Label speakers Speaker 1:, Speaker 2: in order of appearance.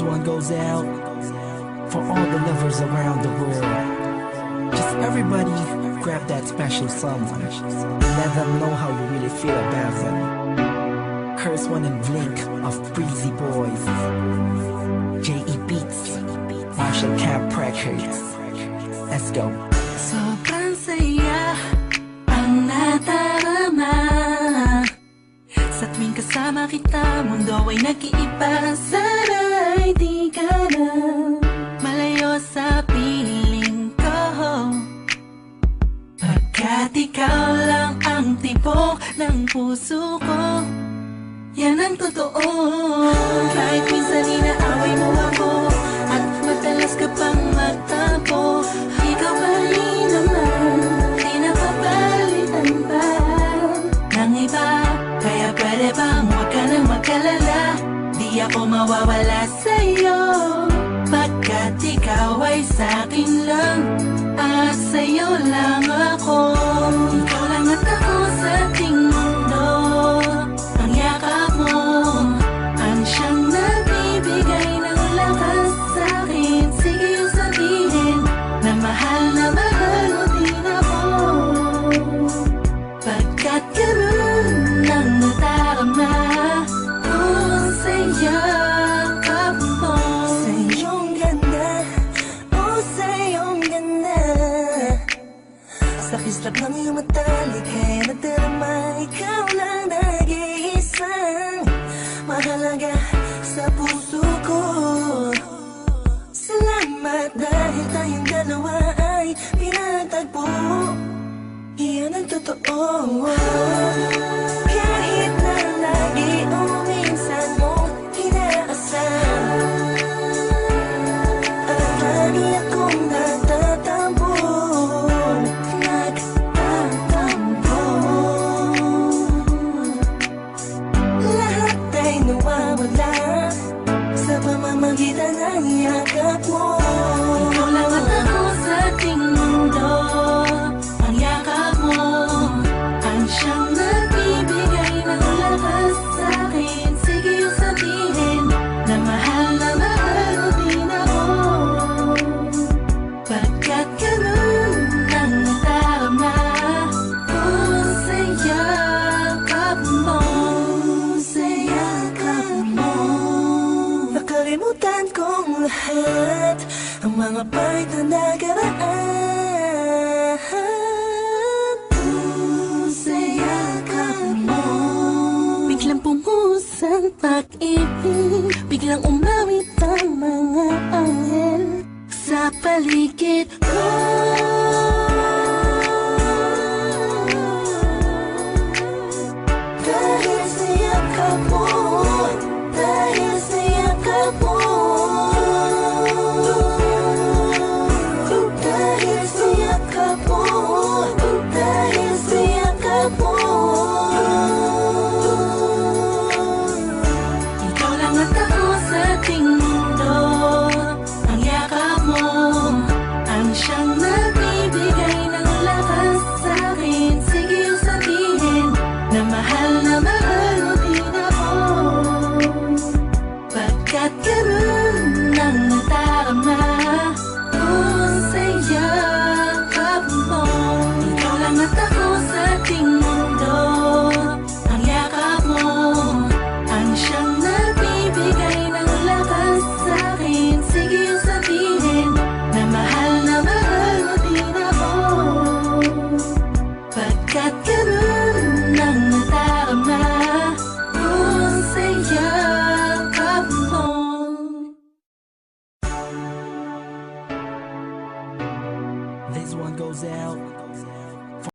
Speaker 1: This one goes out for all the lovers around the world. Just everybody grab that special someone. Let them know how you really feel about them. Curse One and Blink of Breezy Boys. J.E. Beats, Marshall Camp Records. Let's go.
Speaker 2: Sobrang saya ang nadarama sa tuwing kasama kita. Mundo ay nag-iiba. Sana'y di ka na malayo sa piling ko, pagkat ikaw lang ang tibok ng puso ko. Yan ang totoo. Kahit minsan inaaway mo ako at madalas ka pang magtampo, ikaw pa rin naman, di napapalitan pa ng iba. Kaya pwede bang huwag ka nang mag-alala, di ako mawawala sa'yo, pagkat ikaw ay sa'kin lang at sa'yo lang ako. Ikaw lang at ako sa ating mundo. Ang yakap mo ang siyang nagbibigay ng lakas sa'kin. Sige yung sabihin na mahal mo din ako, pagkat ganun ang nadarama ko sa yakap mo. Sa iyong ganda, oh sa iyong ganda, sa kislap ng iyong mata, lika'y nadarama. Ikaw lang nag-iisang mahalaga sa puso ko. Salamat dahil tayong dalawa ay pinatagpo. Iyan ang totoo. Kahit na lagi o minsan mo inaasam, at lagi akong nagtatampo. Lahat ay nawawala sa pamamagitan ng yakap mo. Ikaw lang at ako sa ating mundo. Ang yakap mo ang siyang nagbibigay ng lakas sa'kin. Sige yung sabihin na mahal mo din ako, pagkat ganun ang nadarama ko sa yakap mo. Sa yakap mo, nakalimutan kong lahat ang mga pahit na nakaraan. Sa yakap mo, biglang pumuhos ang pag-ibig, biglang umawit ang mga anghel sa paligid ko. Dahil sa yakap mo, dahil sa yakap mo, dahil sa yakap mo, dahil sa yakap mo. Ikaw lang at ako sa ating mundo. Ang yakap mo ang siyang nagbibigay ng lakas sa'kin. Sige yung sabihin na mahal mo din ako, pagkat ganun ang nadarama ko sa yakap mo. Ikaw lang at ako sa ating mundo. Ang yakap mo ang siyang nagbibigay ng lakas sa'kin. Sige yung sabihin na mahal mo din ako, pagkat ganun ang nadarama ko sa yakap mo.
Speaker 1: This one goes out